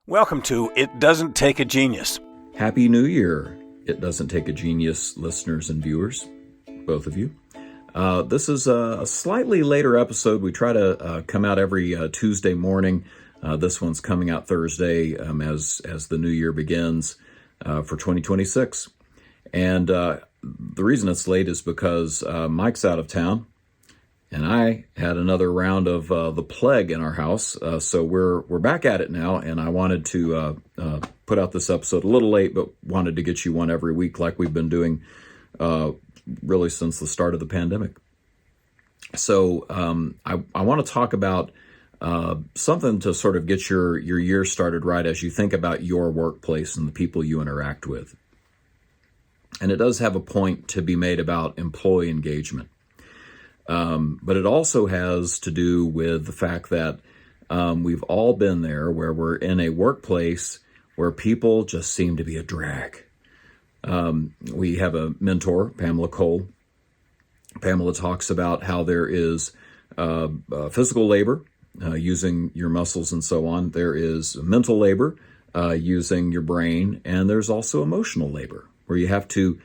Welcome to It Doesn't Take a Genius. Happy New Year. It Doesn't Take a Genius listeners and viewers, both of you. This is a slightly later episode. We try to come out every Tuesday morning. This one's coming out Thursday as the new year begins for 2026. And the reason it's late is because Mike's out of town. And I had another round of the plague in our house, so we're back at it now. And I wanted to put out this episode a little late, but wanted to get you one every week, like we've been doing really since the start of the pandemic. So I want to talk about something to sort of get your year started right as you think about your workplace and the people you interact with. And it does have a point to be made about employee engagement. But it also has to do with the fact that we've all been there where we're in a workplace where people just seem to be a drag. We have a mentor, Pamela Cole. Pamela talks about how there is physical labor, using your muscles and so on. There is mental labor, using your brain. And there's also emotional labor, where you have to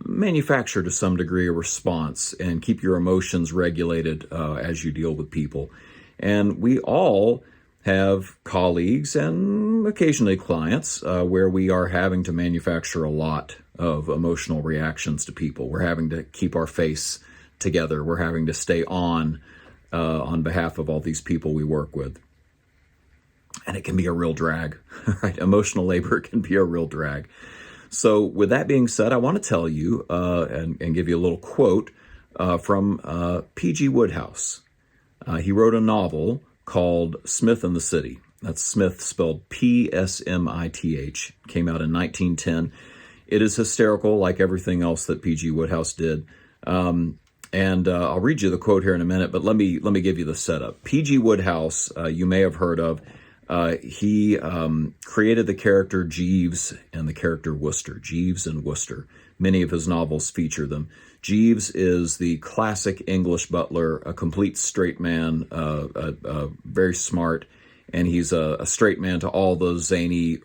manufacture to some degree a response and keep your emotions regulated as you deal with people. And we all have colleagues and occasionally clients where we are having to manufacture a lot of emotional reactions to people. We're having to keep our face together. We're having to stay on behalf of all these people we work with. And it can be a real drag, right? Emotional labor can be a real drag. So with that being said, I want to tell you and give you a little quote from P.G. Wodehouse. He wrote a novel called Smith and the City. That's Smith spelled P-S-M-I-T-H. Came out in 1910. It is hysterical, like everything else that P.G. Wodehouse did. And I'll read you the quote here in a minute, but let me give you the setup. P.G. Wodehouse, you may have heard of. He created the character Jeeves and the character Wooster, Jeeves and Wooster. Many of his novels feature them. Jeeves is the classic English butler, a complete straight man, very smart, and he's a straight man to all those zany,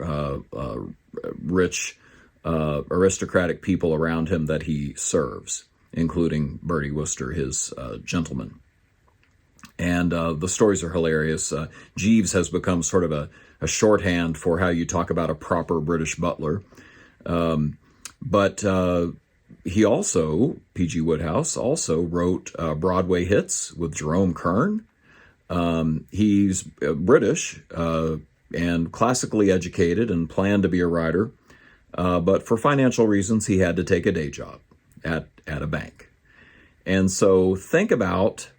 rich, aristocratic people around him that he serves, including Bertie Wooster, his gentleman. And the stories are hilarious. Jeeves has become sort of a shorthand for how you talk about a proper British butler. But he also, P.G. Wodehouse, also wrote Broadway hits with Jerome Kern. He's British and classically educated and planned to be a writer. But for financial reasons, he had to take a day job at a bank. And so think about,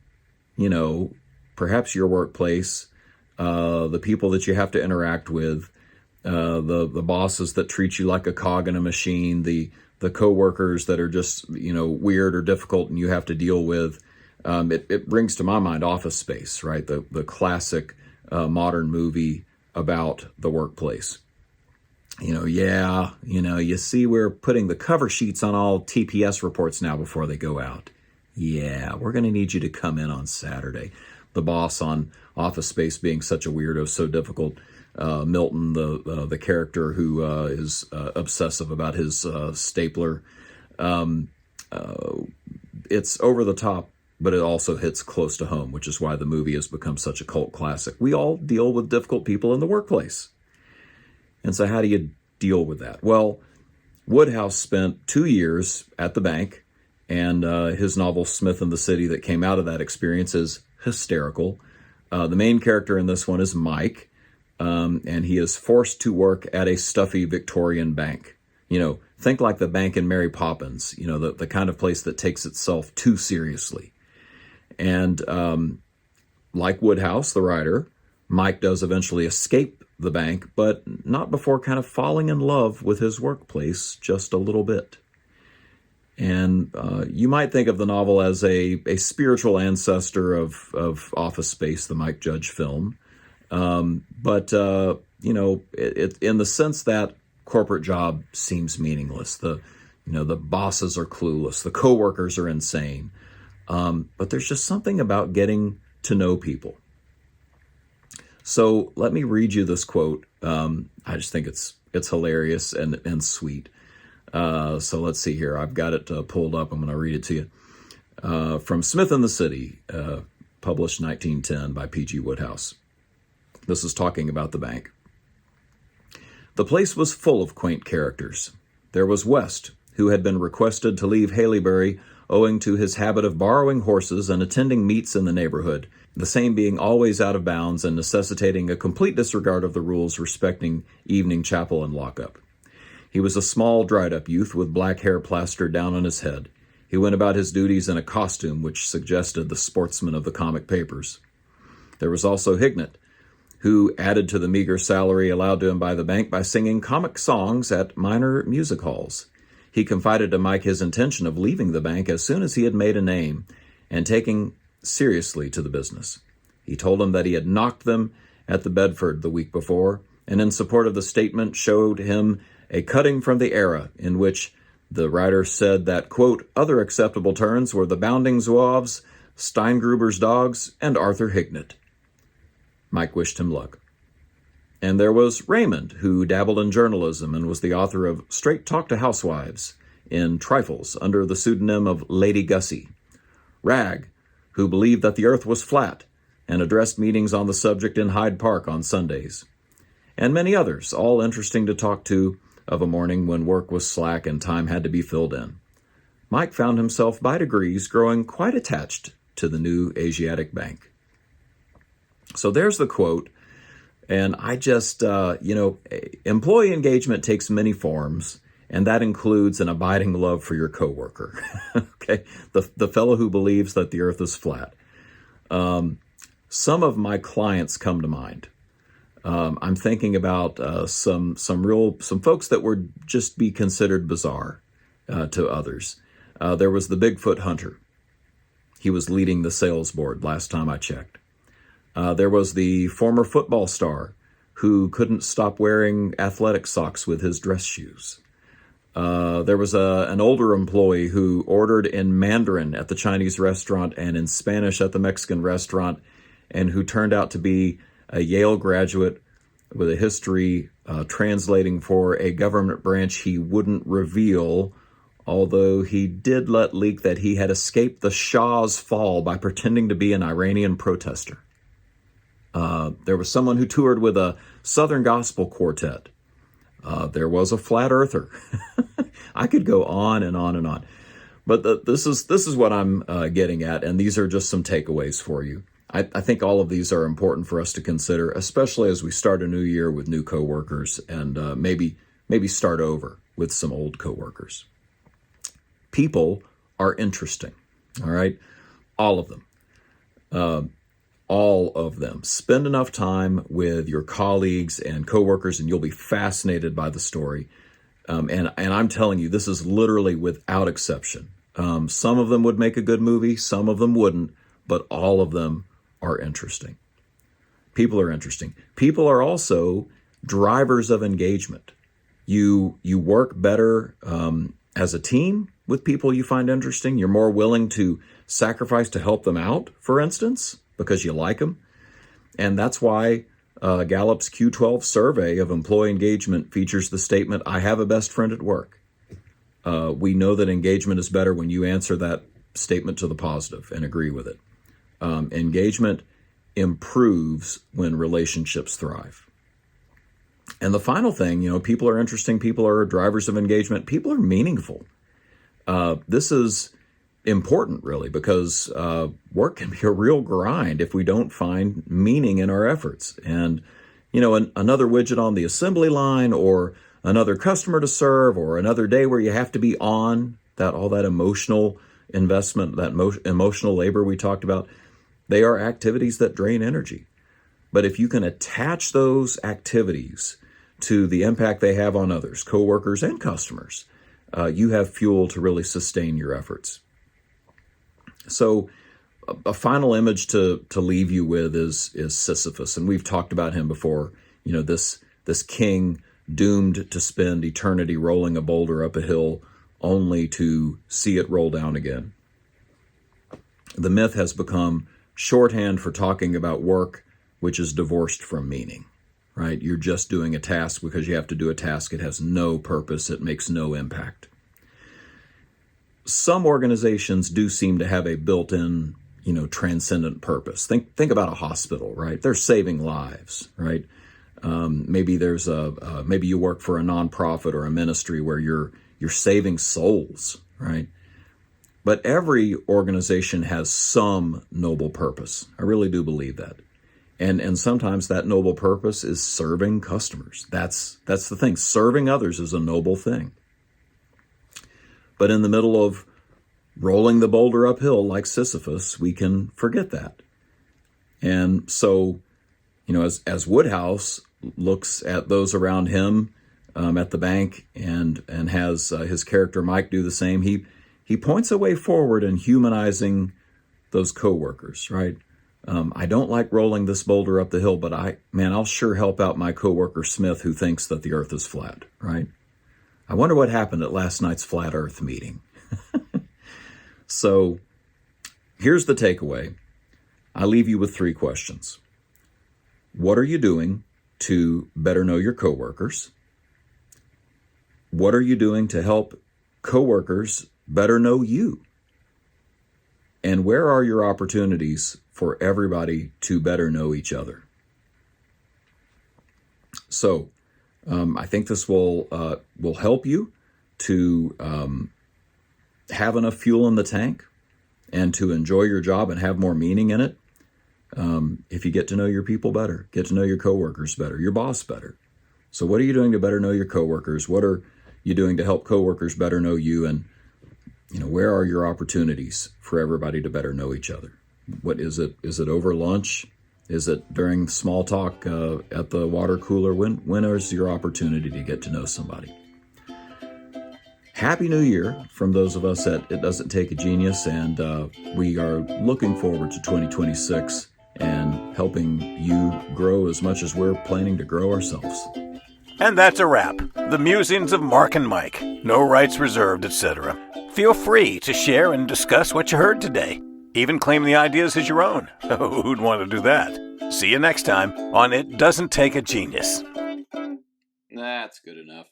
perhaps your workplace, the people that you have to interact with, the bosses that treat you like a cog in a machine, the coworkers that are just, weird or difficult and you have to deal with. It brings to my mind Office Space, right? The classic modern movie about the workplace. You see we're putting the cover sheets on all TPS reports now before they go out. Yeah, we're going to need you to come in on Saturday. The boss on Office Space being such a weirdo, so difficult. Milton, the character who is obsessive about his stapler. It's over the top, but it also hits close to home, which is why the movie has become such a cult classic. We all deal with difficult people in the workplace. And so how do you deal with that? Well, Wodehouse spent 2 years at the bank. And his novel, Smith and the City, that came out of that experience is hysterical. The main character in this one is Mike, and he is forced to work at a stuffy Victorian bank. Think like the bank in Mary Poppins, the kind of place that takes itself too seriously. And like Wodehouse, the writer, Mike does eventually escape the bank, but not before kind of falling in love with his workplace just a little bit. And you might think of the novel as a spiritual ancestor of Office Space, the Mike Judge film. But it in the sense that corporate job seems meaningless. The bosses are clueless. The coworkers are insane. But there's just something about getting to know people. So let me read you this quote. I just think it's hilarious and sweet. So let's see here. I've got it pulled up. I'm going to read it to you. From Smith and the City, published 1910 by P.G. Wodehouse. This is talking about the bank. The place was full of quaint characters. There was West, who had been requested to leave Haileybury owing to his habit of borrowing horses and attending meets in the neighborhood, the same being always out of bounds and necessitating a complete disregard of the rules respecting evening chapel and lockup. He was a small, dried-up youth with black hair plastered down on his head. He went about his duties in a costume which suggested the sportsman of the comic papers. There was also Hignett, who added to the meager salary allowed to him by the bank by singing comic songs at minor music halls. He confided to Mike his intention of leaving the bank as soon as he had made a name and taking seriously to the business. He told him that he had knocked them at the Bedford the week before, and in support of the statement showed him a cutting from the Era in which the writer said that, quote, other acceptable turns were the Bounding Zouaves, Steingruber's dogs, and Arthur Hignett. Mike wished him luck. And there was Raymond, who dabbled in journalism and was the author of Straight Talk to Housewives in Trifles under the pseudonym of Lady Gussie. Rag, who believed that the earth was flat and addressed meetings on the subject in Hyde Park on Sundays. And many others, all interesting to talk to of a morning when work was slack and time had to be filled in. Mike found himself by degrees growing quite attached to the new Asiatic bank. So there's the quote, and I just, employee engagement takes many forms, and that includes an abiding love for your coworker, okay? The fellow who believes that the earth is flat. Some of my clients come to mind. I'm thinking about some folks that would just be considered bizarre to others. There was the Bigfoot hunter. He was leading the sales board last time I checked. There was the former football star who couldn't stop wearing athletic socks with his dress shoes. There was an older employee who ordered in Mandarin at the Chinese restaurant and in Spanish at the Mexican restaurant, and who turned out to be a Yale graduate with a history translating for a government branch he wouldn't reveal, although he did let leak that he had escaped the Shah's fall by pretending to be an Iranian protester. There was someone who toured with a Southern Gospel Quartet. There was a flat earther. I could go on and on and on. But this is what I'm getting at, and these are just some takeaways for you. I think all of these are important for us to consider, especially as we start a new year with new coworkers and maybe start over with some old coworkers. People are interesting, all right? All of them. All of them. Spend enough time with your colleagues and coworkers, and you'll be fascinated by the story. And I'm telling you, this is literally without exception. Some of them would make a good movie, some of them wouldn't, but all of them are interesting. People are interesting. People are also drivers of engagement. You work better as a team with people you find interesting. You're more willing to sacrifice to help them out, for instance, because you like them. And that's why Gallup's Q12 survey of employee engagement features the statement, I have a best friend at work. We know that engagement is better when you answer that statement to the positive and agree with it. Engagement improves when relationships thrive. And the final thing, people are interesting, people are drivers of engagement, people are meaningful. This is important, really, because work can be a real grind if we don't find meaning in our efforts. And, another widget on the assembly line, or another customer to serve, or another day where you have to be on, all that emotional investment, that emotional labor we talked about, they are activities that drain energy. But if you can attach those activities to the impact they have on others, coworkers and customers, you have fuel to really sustain your efforts. So a final image to leave you with is Sisyphus, and we've talked about him before. This king doomed to spend eternity rolling a boulder up a hill only to see it roll down again. The myth has become shorthand for talking about work which is divorced from meaning, right? You're just doing a task because you have to do a task. It has no purpose. It makes no impact. Some organizations do seem to have a built-in, transcendent purpose. Think about a hospital, right? They're saving lives, right? Maybe maybe you work for a nonprofit or a ministry where you're saving souls, right? But every organization has some noble purpose. I really do believe that. And sometimes that noble purpose is serving customers. That's the thing. Serving others is a noble thing. But in the middle of rolling the boulder uphill like Sisyphus, we can forget that. And so, as Woodhouse looks at those around him at the bank and has his character Mike do the same, he points a way forward in humanizing those coworkers, right? I don't like rolling this boulder up the hill, but I'll sure help out my coworker Smith who thinks that the earth is flat, right? I wonder what happened at last night's flat earth meeting. So here's the takeaway. I leave you with 3 questions. What are you doing to better know your coworkers? What are you doing to help coworkers better know you? And where are your opportunities for everybody to better know each other? So I think this will help you to have enough fuel in the tank and to enjoy your job and have more meaning in it. If you get to know your people better, get to know your coworkers better, your boss better. So what are you doing to better know your coworkers? What are you doing to help coworkers better know you? And where are your opportunities for everybody to better know each other? What is it? Is it over lunch? Is it during small talk at the water cooler? When is your opportunity to get to know somebody? Happy New Year from those of us at It Doesn't Take a Genius, and we are looking forward to 2026 and helping you grow as much as we're planning to grow ourselves. And that's a wrap. The musings of Mark and Mike. No rights reserved, etc. Feel free to share and discuss what you heard today. Even claim the ideas as your own. Who'd want to do that? See you next time on It Doesn't Take a Genius. That's good enough.